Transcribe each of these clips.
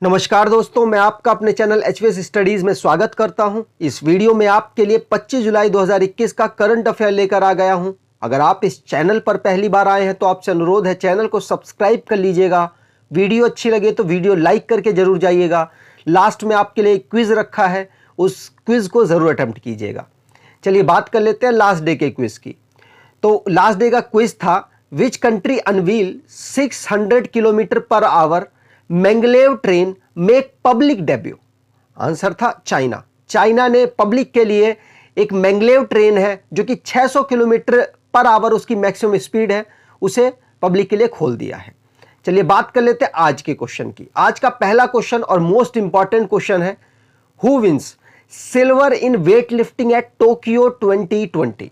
नमस्कार दोस्तों, मैं आपका अपने चैनल एचवीएस स्टडीज में स्वागत करता हूं। इस वीडियो में आपके लिए 25 जुलाई 2021 का करंट अफेयर लेकर आ गया हूं। अगर आप इस चैनल पर पहली बार आए हैं तो आपसे अनुरोध है चैनल को सब्सक्राइब कर लीजिएगा। वीडियो अच्छी लगे तो वीडियो लाइक करके जरूर जाइएगा। लास्ट में आपके लिए क्विज रखा है, उस क्विज को जरूर अटेम्प्ट कीजिएगा। चलिए बात कर लेते हैं लास्ट डे के क्विज की। तो लास्ट डे का क्विज था, which country unveil 600 kilometre per hour maglev train make public debut. Answer था चाइना। चाइना ने पब्लिक के लिए एक मैंगलेव ट्रेन है जो कि 600 किलोमीटर पर आवर उसकी मैक्सिमम स्पीड है, उसे पब्लिक के लिए खोल दिया है। चलिए बात कर लेते हैं आज के क्वेश्चन की। आज का पहला क्वेश्चन और मोस्ट इंपॉर्टेंट क्वेश्चन है, who wins silver in weightlifting at Tokyo 2020।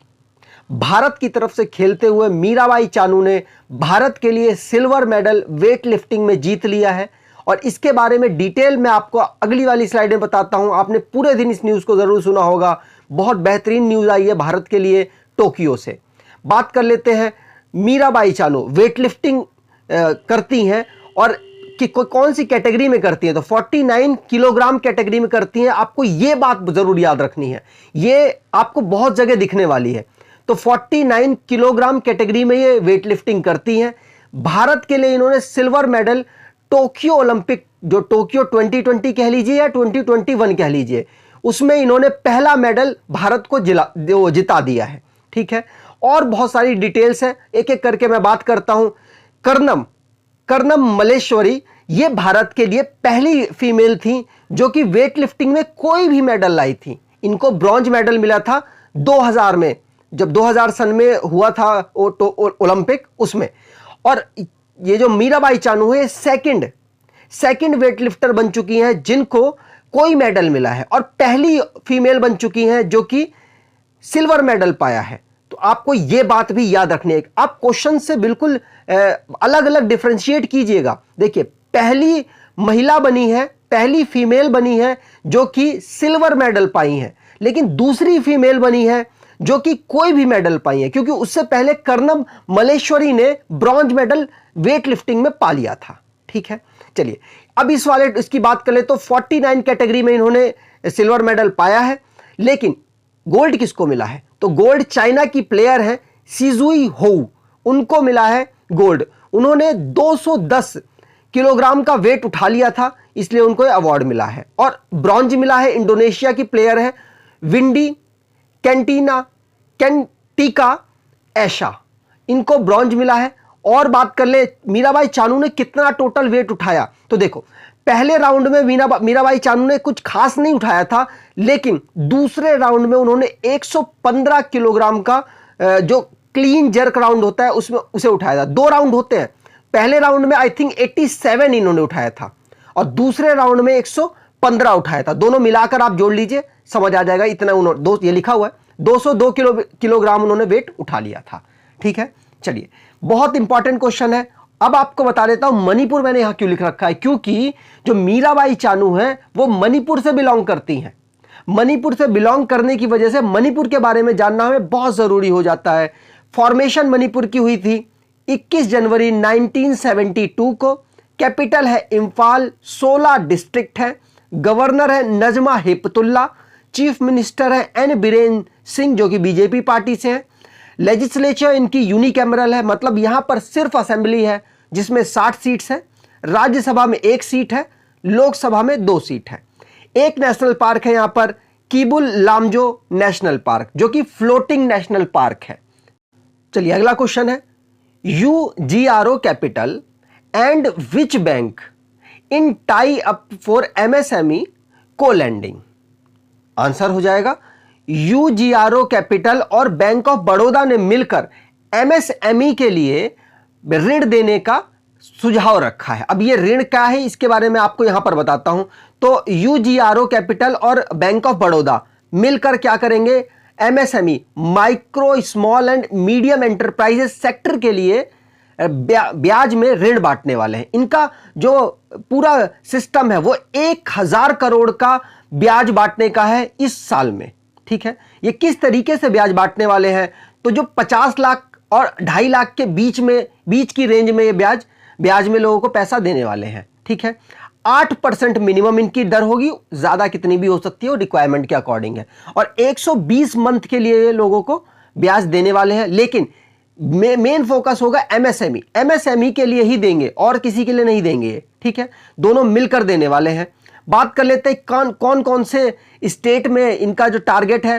Bharat की तरफ से खेलते हुए मीराबाई चानू ने भारत के लिए सिल्वर मेडल वेट लिफ्टिंग में जीत लिया है और इसके बारे में डिटेल में आपको अगली वाली स्लाइड में बताता हूं। आपने पूरे दिन इस न्यूज़ को ज़रूर सुना होगा, बहुत बेहतरीन न्यूज़ आई है भारत के लिए टोक्यो से। बात कर लेते हैं, मीराबाई चानू वेट लिफ्टिंग करती हैं और कि कौन सी कैटेगरी में करती हैं, तो 49 किलोग्राम कैटेगरी में करती हैं। आपको ये बात ज़रूर याद रखनी है, ये आपको बहुत जगह दिखने वाली है। तो 49 किलोग्राम कैटेगरी में ये वेट लिफ्टिंग करती हैं। भारत के लिए इन्होंने सिल्वर मेडल टोक्यो ओलंपिक, जो टोक्यो 2020 कह लीजिए या 2021 कह लीजिए, उसमें इन्होंने पहला मेडल भारत को जिता दिया है। ठीक है, और बहुत सारी डिटेल्स हैं, एक एक करके मैं बात करता हूं। कर्णम मल्लेश्वरी, ये भारत के लिए पहली फीमेल थी जो कि वेट लिफ्टिंग में कोई भी मेडल लाई थी। इनको ब्रॉन्ज मेडल मिला था 2000 में, जब 2000 सन में हुआ था ओलंपिक उसमें। और ये जो मीराबाई चानू है सेकंड वेट लिफ्टर बन चुकी हैं जिनको कोई मेडल मिला है और पहली फीमेल बन चुकी हैं जो कि सिल्वर मेडल पाया है। तो आपको यह बात भी याद रखनी है, आप क्वेश्चन से बिल्कुल अलग अलग डिफरेंशिएट कीजिएगा। देखिए, पहली महिला बनी है, पहली फीमेल बनी है जो कि सिल्वर मेडल पाई है, लेकिन दूसरी फीमेल बनी है जो कि कोई भी मेडल पाई है, क्योंकि उससे पहले कर्णम मल्लेश्वरी ने ब्रॉन्ज मेडल वेट लिफ्टिंग में पा लिया था। ठीक है, चलिए अब इसकी बात कर ले तो 49 कैटेगरी में इन्होंने सिल्वर मेडल पाया है, लेकिन गोल्ड किसको मिला है, तो गोल्ड चाइना की प्लेयर है सीजुई होउ, उनको मिला है गोल्ड। उन्होंने 210 किलोग्राम का वेट उठा लिया था, इसलिए उनको अवार्ड मिला है। और ब्रॉन्ज मिला है इंडोनेशिया की प्लेयर है विंडी कैंटिका एशा, इनको ब्रॉन्ज मिला है। और बात कर ले मीराबाई चानू ने कितना टोटल वेट उठाया, तो देखो पहले राउंड में मीराबाई चानू ने कुछ खास नहीं उठाया था, लेकिन दूसरे राउंड में उन्होंने 115 किलोग्राम का जो क्लीन जर्क राउंड होता है उसमें उसे उठाया था। 2 राउंड होते हैं, पहले राउंड में आई थिंक 87 इन्होंने उठाया था और दूसरे राउंड में 115 उठाया था। दोनों मिलाकर आप जोड़ लीजिए, समझ आ जाएगा। इतना उन्होंने ये लिखा हुआ है 202 किलोग्राम उन्होंने वेट उठा लिया था। ठीक है, चलिए बहुत इंपॉर्टेंट क्वेश्चन है। अब आपको बता देता हूं मणिपुर मैंने यहां क्यों लिख रखा है, क्योंकि जो मीराबाई चानू है वो मणिपुर से बिलोंग करती हैं। मणिपुर से बिलोंग करने की वजह से मणिपुर के बारे में जानना हमें बहुत जरूरी हो जाता है। फॉर्मेशन मणिपुर की हुई थी 21 जनवरी 1972 को। कैपिटल है इंफाल, 16 डिस्ट्रिक्ट है। गवर्नर है नजमा हेपतुल्ला। चीफ मिनिस्टर है एन बीरेन सिंह जो कि बीजेपी पार्टी से है। लेजिस्लेचर इनकी यूनिकैमरल है, मतलब यहां पर सिर्फ असेंबली है जिसमें 60 सीट्स है। राज्यसभा में 1 सीट है, लोकसभा में 2 सीट है। एक नेशनल पार्क है यहां पर कीबुल लामजो नेशनल पार्क, जो कि फ्लोटिंग नेशनल पार्क है। चलिए अगला क्वेश्चन है, UGRO capital and which bank in tie up for MSME को लैंडिंग। आंसर हो जाएगा UGRO कैपिटल और बैंक ऑफ बड़ौदा ने मिलकर MSME के लिए ऋण देने का सुझाव रखा है। अब ये ऋण क्या है इसके बारे में आपको यहां पर बताता हूं। तो UGRO कैपिटल और बैंक ऑफ बड़ौदा मिलकर क्या करेंगे, MSME micro small and medium enterprises sector के लिए ब्याज में ऋण बांटने वाले हैं। इनका जो पूरा सिस्टम है वो 1000 करोड़ का ब्याज बांटने का है इस साल में। ठीक है, ये किस तरीके से ब्याज बांटने वाले हैं, तो जो 50 लाख और 2.5 लाख के बीच की रेंज में ये ब्याज में लोगों को पैसा देने वाले हैं। ठीक है, 8% मिनिमम इनकी दर होगी, ज्यादा कितनी भी हो सकती है, वो रिक्वायरमेंट के अकॉर्डिंग है। और 120 मंथ के लिए ये लोगों को ब्याज देने वाले हैं, लेकिन मेन फोकस होगा एमएसएमई। एमएसएमई के लिए ही देंगे और किसी के लिए नहीं देंगे, ठीक है, दोनों मिलकर देने वाले हैं। बात कर लेते हैं कौन कौन से स्टेट में इनका जो टारगेट है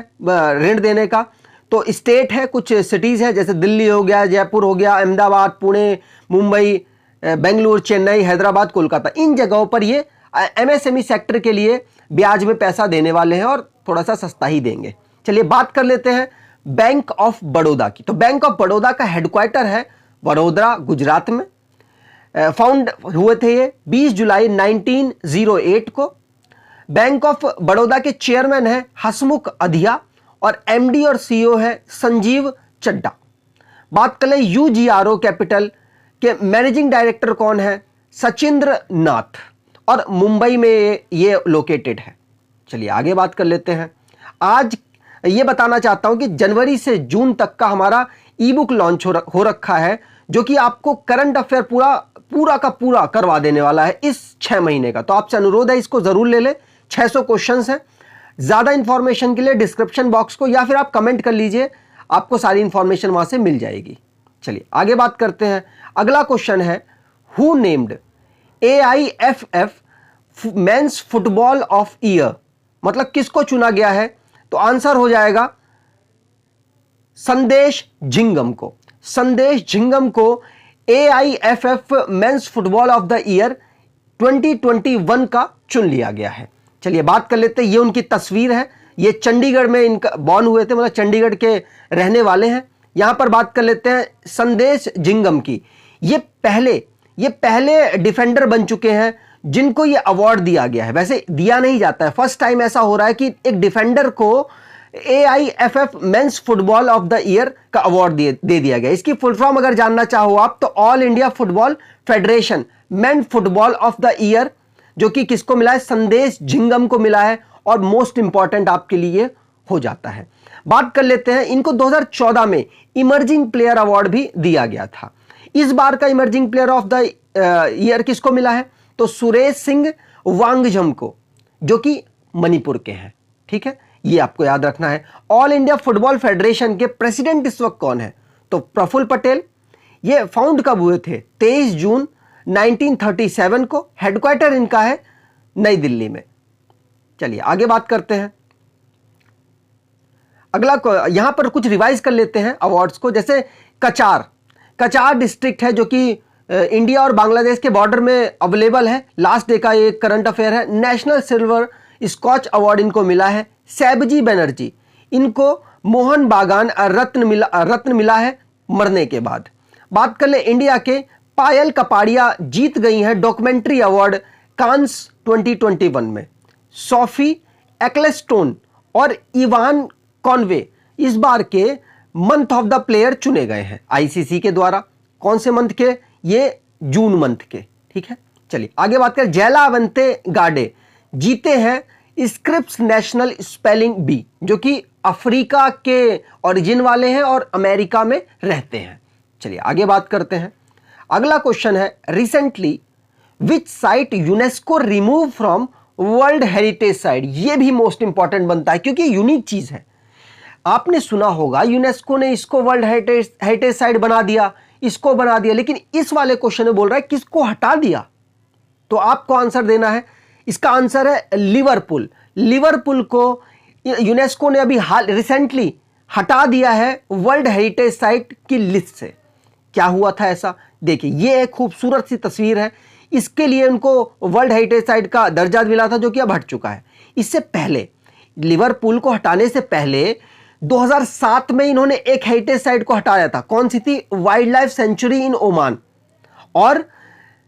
ऋण देने का। तो स्टेट है, कुछ सिटीज है, जैसे दिल्ली हो गया, जयपुर हो गया, अहमदाबाद, पुणे, मुंबई, बेंगलुरु, चेन्नई, हैदराबाद, कोलकाता। इन जगहों पर ये एमएसएमई सेक्टर के लिए ब्याज में पैसा देने वाले हैं और थोड़ा सा सस्ता ही देंगे। चलिए बात कर लेते हैं बैंक ऑफ बड़ौदा की। तो बैंक ऑफ बड़ौदा का हेडक्वार्टर है वडोदरा, गुजरात में। फाउंड हुए थे ये 20 जुलाई 1908 को। बैंक ऑफ बड़ौदा के चेयरमैन है हसमुख अधिया और एमडी और सीईओ है संजीव चड्डा। बात कर ले यूजीआरओ कैपिटल के मैनेजिंग डायरेक्टर कौन है, सचिंद्र नाथ, और मुंबई में ये लोकेटेड है। चलिए आगे बात कर लेते हैं। आज ये बताना चाहता हूं कि जनवरी से जून तक का हमारा ई बुक लॉन्च हो रखा है, जो कि आपको करंट अफेयर पूरा का पूरा करवा देने वाला है इस 6 महीने का। तो आपसे अनुरोध है इसको जरूर ले ले। 600 क्वेश्चंस हैं। ज्यादा इंफॉर्मेशन के लिए डिस्क्रिप्शन बॉक्स को या फिर आप कमेंट कर लीजिए, आपको सारी इंफॉर्मेशन वहां से मिल जाएगी। चलिए आगे बात करते हैं। अगला क्वेश्चन है, who named AIFF mains football of year, मतलब किसको चुना गया है? तो आंसर हो जाएगा संदेश झिंगम को। संदेश झिंगम को AIFF mains football of the year 2021 का चुन लिया गया है। चलिए बात कर लेते हैं, ये उनकी तस्वीर है। ये चंडीगढ़ में इनका बॉर्न हुए थे, मतलब चंडीगढ़ के रहने वाले हैं। यहां पर बात कर लेते हैं संदेश झिंगम की। ये पहले डिफेंडर बन चुके हैं जिनको ये अवार्ड दिया गया है। वैसे दिया नहीं जाता है, फर्स्ट टाइम ऐसा हो रहा है कि एक डिफेंडर को AIFF mains football of the year का अवार्ड दे दिया गया। इसकी फुल फॉर्म अगर जानना चाहो आप, तो all India football federation main football of the year, जो कि किसको मिला है? संदेश झिंगम को मिला है। और मोस्ट इंपॉर्टेंट आपके लिए हो जाता है। बात कर लेते हैं, इनको 2014 में इमर्जिंग प्लेयर अवार्ड भी दिया गया था। इस बार का emerging player of the year किसको मिला है? तो सुरेश सिंह वांगझम को, जो कि मणिपुर के हैं, ठीक है, ये आपको याद रखना है। ऑल इंडिया फुटबॉल फेडरेशन के प्रेसिडेंट इस वक्त कौन है? तो प्रफुल्ल पटेल। ये फाउंड कब हुए थे? 23 जून 1937 को। हेडक्वार्टर इनका है नई दिल्ली में। चलिए आगे बात करते हैं। अगला यहां पर कुछ रिवाइज कर लेते हैं अवार्ड्स को। जैसे कचार डिस्ट्रिक्ट है, जो कि इंडिया और बांग्लादेश के बॉर्डर में अवेलेबल है। लास्ट डे का एक करंट अफेयर है। नेशनल सिल्वर स्कॉच अवार्ड इनको मिला है। सैबजी बनर्जी, इनको मोहन बागान रत्न मिला है मरने के बाद। बात कर ले इंडिया के, पायल कपाड़िया जीत गई हैं डॉक्यूमेंट्री अवार्ड कांस 2021 में। सोफी एक्लेस्टोन और इवान कॉनवे इस बार के मंथ ऑफ द प्लेयर चुने गए हैं आईसीसी के द्वारा। कौन से मंथ के? ये जून मंथ के, ठीक है। चलिए आगे बात करें। जयलावंते गाडे जीते हैं स्क्रिप्स नेशनल स्पेलिंग बी, जो कि अफ्रीका के ओरिजिन वाले हैं और अमेरिका में रहते हैं। चलिए आगे बात करते हैं। अगला क्वेश्चन है, recently which site UNESCO remove from world heritage site. ये भी मोस्ट इंपॉर्टेंट बनता है क्योंकि यूनिक चीज है। आपने सुना होगा यूनेस्को ने इसको वर्ल्ड हेरिटेज साइट बना दिया, इसको बना दिया, लेकिन इस वाले क्वेश्चन में बोल रहा है किसको हटा दिया। तो आपको आंसर देना है। इसका आंसर है लिवरपूल। लिवरपूल को यूनेस्को ने अभी रिसेंटली हटा दिया है वर्ल्ड हेरिटेज साइट की लिस्ट से। क्या हुआ था ऐसा? देखिए, ये एक खूबसूरत सी तस्वीर है। इसके लिए उनको वर्ल्ड हेरिटेज साइट का दर्जा मिला था, जो कि अब हट चुका है। इससे पहले, लिवरपूल को हटाने से पहले 2007 में इन्होंने एक हेरिटेज साइट को हटाया था। कौन सी थी? Wild life sanctuary in Oman. और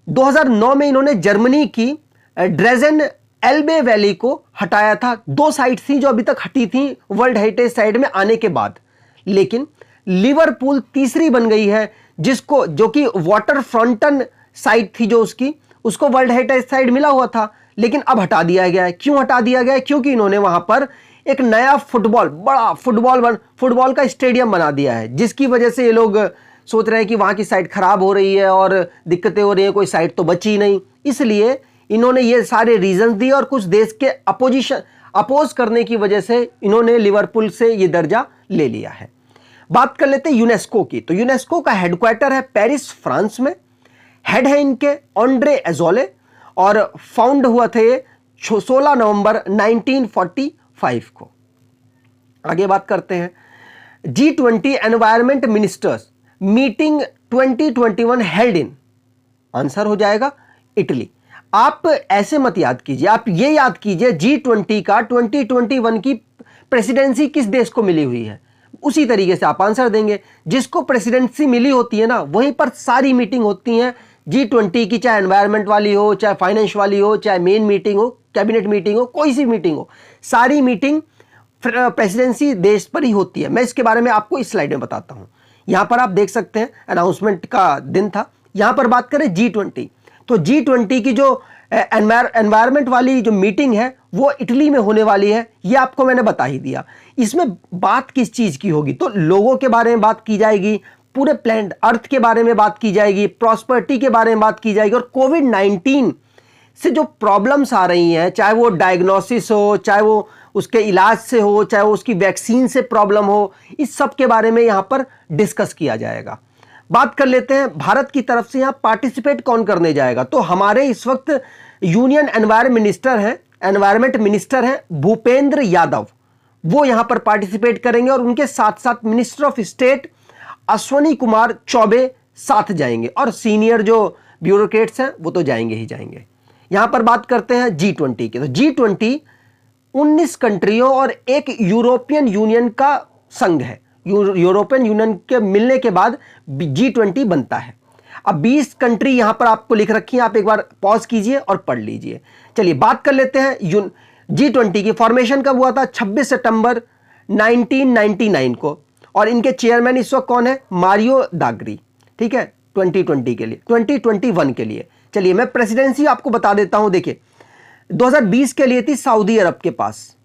2009 में इन्होंने जर्मनी की ड्रेजन एल्बे वैली को हटाया था। 2 साइट थी जो अभी तक हटी थी वर्ल्ड हेरिटेज साइट में आने के बाद। लेकिन लिवरपूल तीसरी बन गई है, जिसको, जो कि वाटर फ्रंटन साइट थी जो उसको वर्ल्ड हेरिटेज साइट मिला हुआ था, लेकिन अब हटा दिया गया है। क्यों हटा दिया गया है? क्योंकि इन्होंने वहां पर एक नया बड़ा फुटबॉल का स्टेडियम बना दिया है, जिसकी वजह से ये लोग सोच रहे हैं कि वहां की साइट खराब हो रही है और दिक्कतें हो रही है, कोई साइट तो बची नहीं। इसलिए इन्होंने ये सारे रीजन दिए और कुछ देश के अपोज करने की वजह से इन्होंने लिवरपूल से ये दर्जा ले लिया है। बात कर लेते हैं यूनेस्को की। तो यूनेस्को का हेडक्वार्टर है पेरिस, फ्रांस में। हेड है इनके ऑन्ड्रे एजोले और फाउंड हुआ था ये 16 नवंबर 1945 को। आगे बात करते हैं G20 environment ministers meeting 2021 held in, answer हो जाएगा इटली। आप ऐसे मत याद कीजिए, आप ये याद कीजिए G20 का 2021 की प्रेसिडेंसी किस देश को मिली हुई है, उसी तरीके से आप आंसर देंगे। जिसको प्रेसिडेंसी मिली होती है ना, वहीं पर सारी मीटिंग होती हैं G20 की, चाहे एनवायरमेंट वाली हो, चाहे फाइनेंस वाली हो, चाहे मेन मीटिंग हो, कैबिनेट मीटिंग हो, कोई सी मीटिंग हो, सारी मीटिंग प्रेसिडेंसी देश पर ही होती है। मैं इसके बारे में आपको इस स्लाइड में बताता हूं। यहां पर आप देख सकते हैं अनाउंसमेंट का दिन था। यहां पर बात करें G20, तो G20 की जो एनवायरमेंट वाली जो मीटिंग है वो इटली में होने वाली है, ये आपको मैंने बता ही दिया। इसमें बात किस चीज की होगी, तो लोगों के बारे में बात की जाएगी, पूरे प्लैनेट अर्थ के बारे में बात की जाएगी, प्रॉस्पेरिटी के बारे में बात की जाएगी, और कोविड-19 से जो प्रॉब्लम्स आ रही हैं, चाहे वो डायग्नोसिस हो, चाहे वो उसके इलाज से हो, चाहे वो उसकी वैक्सीन से प्रॉब्लम हो, इस सब के बारे में यहां पर डिस्कस किया जाएगा। बात कर लेते हैं भारत की तरफ से यहां पार्टिसिपेट कौन करने जाएगा। तो हमारे इस वक्त यूनियन एनवायरमेंट मिनिस्टर हैं भूपेंद्र यादव, वो यहां पर पार्टिसिपेट करेंगे और उनके साथ साथ minister of state Ashwani Kumar Choubey साथ जाएंगे, और सीनियर जो ब्यूरोक्रेट्स हैं वो तो जाएंगे ही जाएंगे। यहां पर बात करते हैं G20 की। तो G20 19 कंट्रियों और एक यूरोपियन यूनियन का संघ है। यूरोपियन यूनियन के मिलने के बाद G20 बनता है। अब 20 कंट्री यहां पर आपको लिख रखी है, आप एक बार पॉज कीजिए और पढ़ लीजिए। चलिए बात कर लेते हैं G20 की फॉर्मेशन कब हुआ था, 26 सितंबर 1999 को, और इनके चेयरमैन इस वक्त कौन है, मारियो दाग्री, ठीक है, 2020 के लिए, 2021 के लिए। चलिए मैं प्रेसिडेंसी आपको बता देता हूं। देखिए 2020 के लिए थी सऊदी अरब के पास,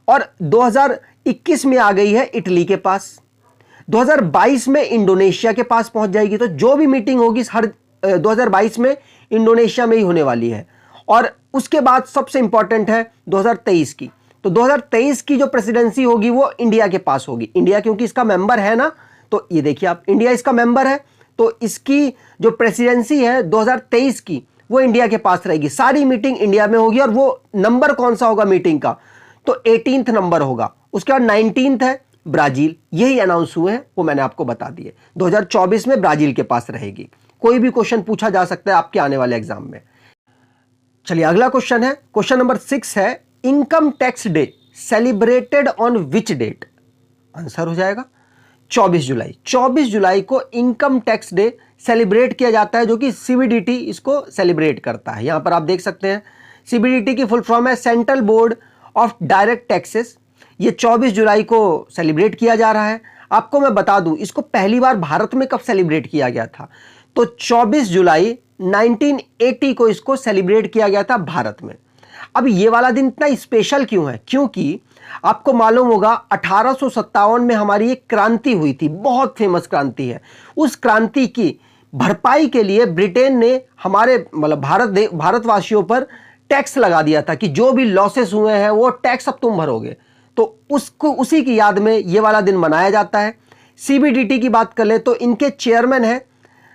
और 2021 में आ गई है इटली के पास, 2022 में इंडोनेशिया के पास पहुंच जाएगी। तो जो भी मीटिंग होगी हर 2022 में इंडोनेशिया में ही होने वाली है। और उसके बाद सबसे इंपॉर्टेंट है 2023 की। तो 2023 की जो प्रेसिडेंसी होगी वो इंडिया के पास होगी। इंडिया क्योंकि इसका मेंबर है ना, तो ये देखिए आप, इंडिया इसका मेंबर है, तो इसकी जो प्रेसिडेंसी है 2023 की वो इंडिया के पास रहेगी। सारी मीटिंग इंडिया में होगी, और वो नंबर कौन सा होगा मीटिंग का, तो 18th नंबर होगा। उसके बाद 19th है ब्राजील, यही अनाउंस हुए हैं, वो मैंने आपको बता दिए। 2024 में ब्राजील के पास रहेगी। कोई भी क्वेश्चन पूछा जा सकता है आपके आने वाले एग्जाम में। चलिए अगला क्वेश्चन है, क्वेश्चन नंबर 6 है, income tax day celebrated on which date, answer हो जाएगा 24 जुलाई। 24 जुलाई को इनकम टैक्स डे सेलिब्रेट किया जाता है, जो कि CBDT इसको सेलिब्रेट करता है। यहां पर आप देख सकते हैं CBDT की फुल फॉर्म है central board of direct taxes. ये 24 जुलाई को सेलिब्रेट किया जा रहा है। आपको मैं बता दूं, इसको पहली बार भारत में कब सेलिब्रेट किया गया था, तो 24 जुलाई 1980 को इसको सेलिब्रेट किया गया था भारत में। अब ये वाला दिन इतना स्पेशल क्यों है, क्योंकि आपको मालूम होगा 1857 में हमारी एक क्रांति हुई थी, बहुत फेमस क्रांति है। उस क्रांति की भरपाई के लिए ब्रिटेन ने हमारे मतलब भारतवासियों पर टैक्स लगा दिया था कि जो भी लॉसेस हुए हैं वो टैक्स अब तुम भरोगे। तो उसको उसी की याद में ये वाला दिन मनाया जाता है। CBDT की बात कर ले तो इनके चेयरमैन है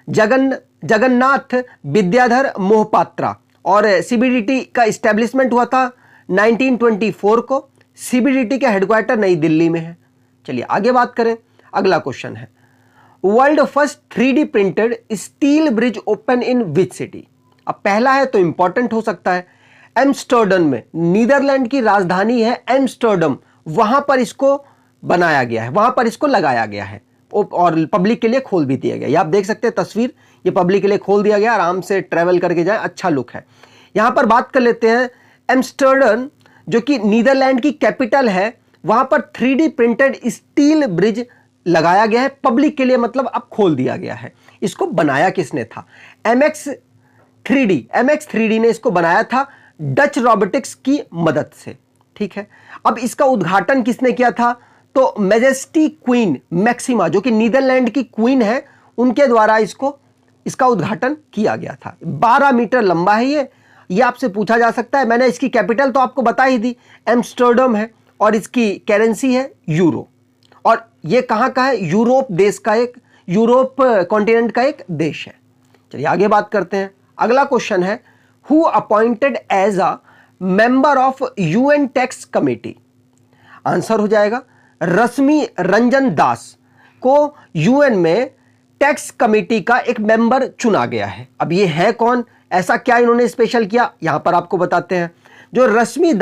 जगन्नाथ विद्याधर मोहपात्रा, और CBDT का इस्टेब्लिशमेंट हुआ था 1924 को। CBDT का हेडक्वार्टर नई दिल्ली में है। चलिए आगे बात करें, अगला क्वेश्चन है, world first 3D printed steel bridge open in which city. अब पहला है तो इंपॉर्टेंट हो सकता है, एम्स्टर्डम में, नीदरलैंड की राजधानी है एम्स्टर्डम, वहां पर इसको बनाया गया है, वहां पर इसको लगाया गया है और पब्लिक के लिए खोल भी दिया गया। ये आप देख सकते हैं तस्वीर, ये पब्लिक के लिए खोल दिया गया, आराम से ट्रेवल करके जाए, अच्छा लुक है। यहां पर बात कर लेते हैं एम्स्टर्डम, जो कि नीदरलैंड की कैपिटल है, वहां पर 3D प्रिंटेड स्टील ब्रिज लगाया गया है पब्लिक के लिए, मतलब अब खोल दिया गया है। इसको बनाया किसने था, MX3D ने इसको बनाया था डच रोबोटिक्स की मदद से, ठीक है। अब इसका उद्घाटन किसने किया था, तो मैजेस्टी क्वीन मैक्सिमा, जो कि नीदरलैंड की क्वीन है, उनके द्वारा इसका उद्घाटन किया गया था। 12 मीटर लंबा है ये, ये आपसे पूछा जा सकता है। मैंने इसकी कैपिटल तो आपको बता ही दी, एम्स्टर्डम है और इसकी करेंसी है यूरो। और ये कहाँ का है? यूरोप देश का, एक यूरोप कॉन्टिनेंट का एक देश है। चलिए आगे बात करते हैं। अगला क्वेश्चन है, who appointed as a member of UN tax committee? Answer हो जाएगा रश्मि रंजन दास को यूएन में टैक्स कमेटी का एक मेंबर चुना गया है। अब ये है कौन, ऐसा क्या इन्होंने स्पेशल किया, यहां पर आपको बताते हैं। जो रश्मि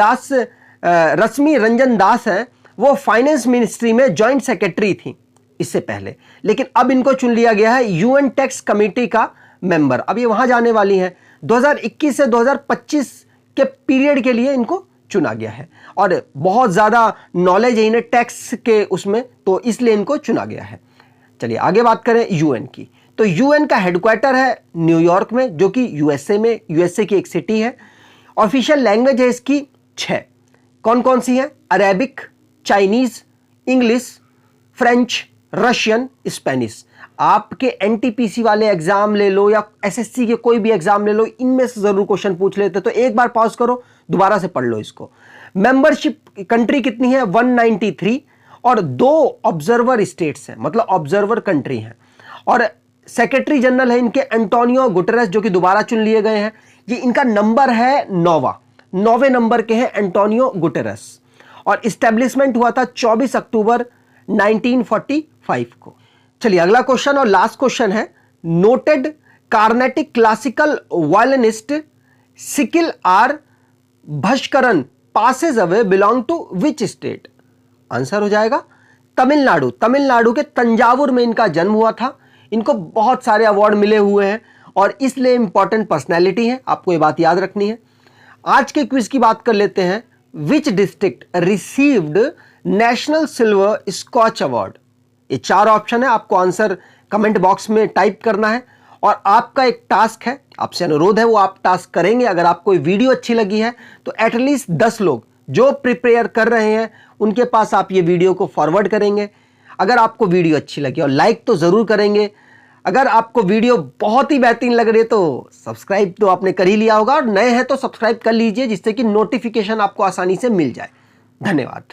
रंजन दास है वो फाइनेंस मिनिस्ट्री में जॉइंट सेक्रेटरी थी इससे पहले, लेकिन अब इनको चुन लिया गया है यूएन टैक्स कमेटी का मेंबर। अब ये वहां जाने वाली हैं। 2021 से 2025 के पीरियड के लिए इनको चुना गया है और बहुत ज़्यादा नॉलेज है इन्हें टैक्स के उसमें, तो इसलिए इनको चुना गया है। चलिए आगे बात करें यूएन की। तो यूएन का हेडक्वार्टर है न्यूयॉर्क में, जो कि यूएसए की एक सिटी है। ऑफिशियल लैंग्वेज है इसकी 6। कौन कौन सी है? Arabic, Chinese, English, French, Russian, Spanish. आपके एनटीपीसी वाले एग्जाम ले लो या एसएससी के कोई भी एग्जाम ले लो, इनमें से जरूर क्वेश्चन पूछ लेते, तो एक बार पॉज करो, दोबारा से पढ़ लो इसको। मेंबरशिप कंट्री कितनी है? 193 और 2 ऑब्जर्वर स्टेट्स हैं, मतलब ऑब्जर्वर कंट्री हैं। और सेक्रेटरी जनरल है इनके एंटोनियो गुटेरेस, जो कि दोबारा चुन लिए गए हैं। ये इनका नंबर है 9वें नंबर के हैं एंटोनियो गुटेरेस। और इस्टेब्लिशमेंट हुआ था 24 अक्टूबर 1945 को। चलिए अगला क्वेश्चन और लास्ट क्वेश्चन है, noted Carnatic classical violinist Sikkil R Bhaskaran passes away belong to which state? Answer हो जाएगा तमिलनाडु। तमिलनाडु के तंजावुर में इनका जन्म हुआ था। इनको बहुत सारे अवार्ड मिले हुए हैं और इसलिए इंपॉर्टेंट पर्सनैलिटी है, आपको ये बात याद रखनी है। आज के क्विज की बात कर लेते हैं। Which district received national silver Scotch award? ये 4 ऑप्शन है, आपको आंसर कमेंट बॉक्स में टाइप करना है और आपका एक टास्क है, आपसे अनुरोध है वो आप टास्क करेंगे। अगर आपको वीडियो अच्छी लगी है तो एटलीस्ट 10 लोग जो प्रिपेयर कर रहे हैं उनके पास आप ये वीडियो को फॉरवर्ड करेंगे। अगर आपको वीडियो अच्छी लगी और लाइक तो ज़रूर करेंगे। अगर आपको वीडियो बहुत ही बेहतरीन लग रही है तो सब्सक्राइब तो आपने कर ही लिया होगा, और नए हैं तो सब्सक्राइब कर लीजिए जिससे कि नोटिफिकेशन आपको आसानी से मिल जाए। धन्यवाद।